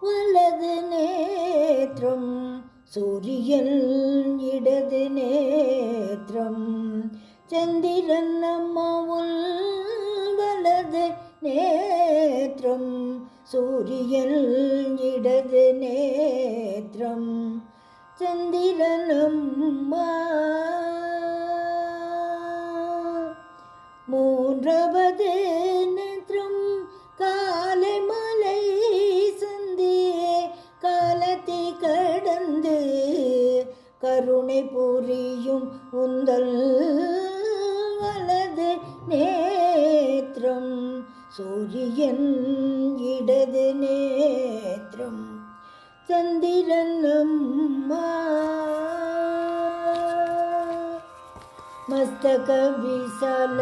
வலது நேத்திரம் சூரியன் இடது நேத்திரம் சந்திரன் அம்மாவுள் வலது நேத்திரம் சூரியன் இடது நேத்திரம் சந்திரன் அம்மா மூன்றாவது நேத்திரம் காலை மலை சந்தியே காலத்தை கடந்து கருணை புரியும் உந்தல் வலது நேத்திரம் சூரியன் இடது நேத்திரம் சந்திரன் அம்மா மஸ்தக விசால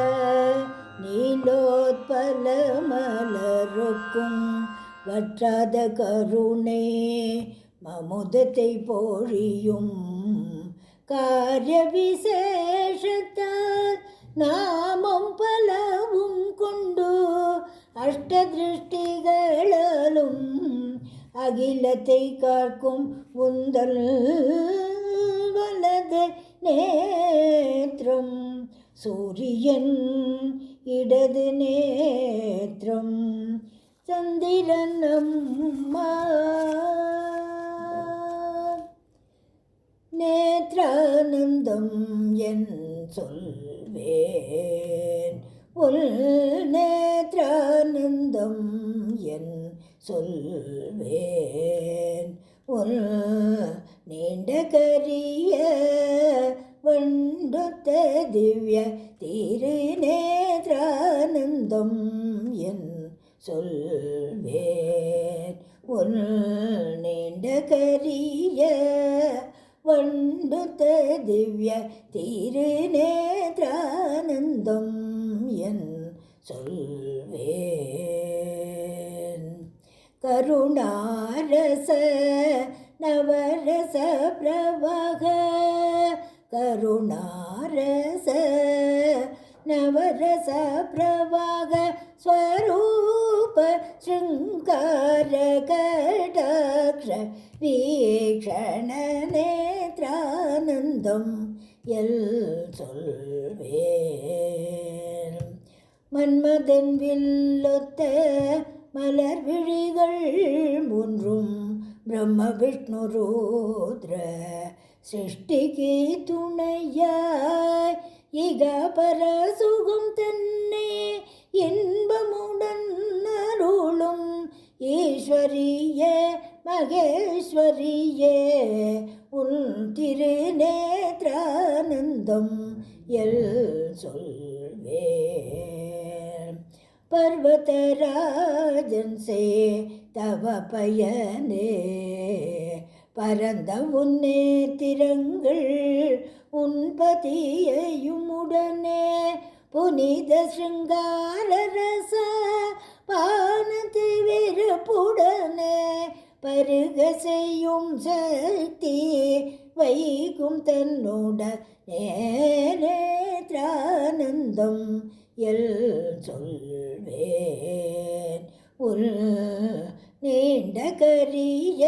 நீலோத்பல மலருக்கும் வற்றாத கருணை மமுதத்தை பொழியும் காரிய விசேஷத்தால் நாமம் பலவும் கொண்டு அஷ்டதிருஷ்டிகளும் அகிலத்தை காக்கும் உந்தல் வலது நேத்திரம் சூரியன் இடது நேத்திரம் சந்திரன் அம்மா நேத்ரானந்தம் என் சொல்வேன் உள் நேத்ரானந்தம் என் சொல்வேன் உள் நீண்ட கரிய வண்டொத்த திவ்ய திருநேத்ரானந்தம் என் சொல்வேன் உள் நீண்ட கரிய வண்டொத்த திவ்ய திருநேத்ரானந்தம் என் சொல்வேன் கருணாரச நவரச பிரவாக கருணாரச நவரச பிரவாக ஸ்வரூப ஸ்ருங்கார கடாக்ஷ வீக்ஷண நேத்ரானந்தம் எல் சொல்வேன் மன்மதன் வில்லொத்த மலர் விழிகள் மூன்றும் பிரம்ம விஷ்ணு ருத்ர சிருஷ்டிக்கு துணையாய் இக பரசுகம் தன்னை இன்பமுடன் அருளும் ஈஸ்வரிய மகேஸ்வரியே உன் திருநேத்ரானந்தம் எல் சொல்வேன் பர்வதராஜன் சே தவ பயனே பரந்த உன்னே திறங்கள் உன் பதியையும் உடனே புனித சிருங்கார ரச பானத்தை விருப்புடனே பருக செய்யும் சக்தி வைகும் தன்னோட நேத்ரானந்தம் எல் சொல்வேன் உள் நீண்ட கரிய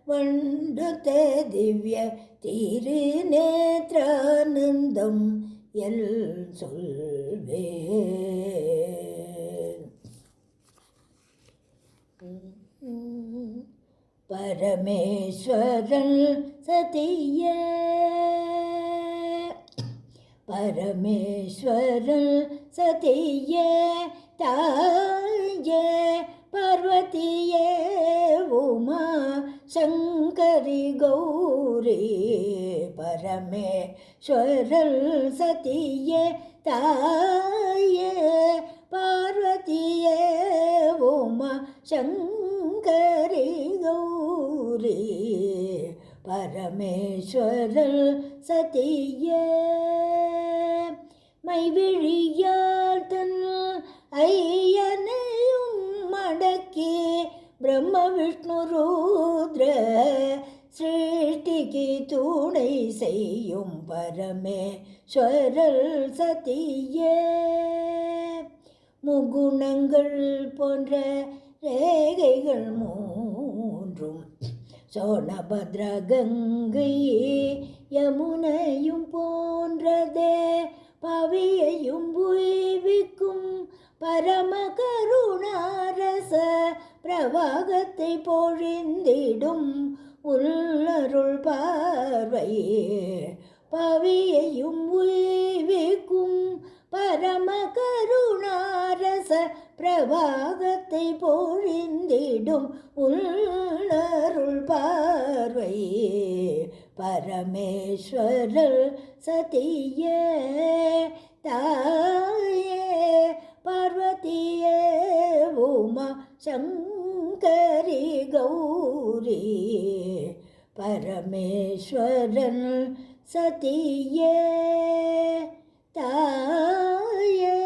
வண்டொத்த திவ்ய திருநேத்ரானந்தம் எல் சொல்வேன் பரமேஸ்வரன் சதிய பரமேஸ்வரன் சதிய தாயே பார்வதியே உமா சங்கரி கௌரி பரமேஸ்வரன் சதியே தாயே பார்வதியே உமா சங்கரி கௌரி பரமேஸ்வரன் சதியே மைவிழியால் தன் ஐயனையும் மடக்கி பிரம்ம விஷ்ணு ருத்ர சிருஷ்டிக்கு துணை செய்யும் பரமேஸ்வரர் சதியே முகுணங்கள் போன்ற ரேகைகள் மூன்றும் சோனபத்ர கங்கையே யமுனையும் போன்றதே பவியையும் உய்விக்கும் பரம கருணாரச பிரவாகத்தை பொழிந்திடும் உள்ளருள் பார்வையே பவியையும் உய்விக்கும் பரம கருணாரச பிரவாகத்தை பொழிந்திடும் உள்ளருள் பார்வையே பரமேஸ்வரர் சதியே தாயே பார்வதியே உமா சங்கரி கௌரி பரமேஸ்வரன் சதியே தாயே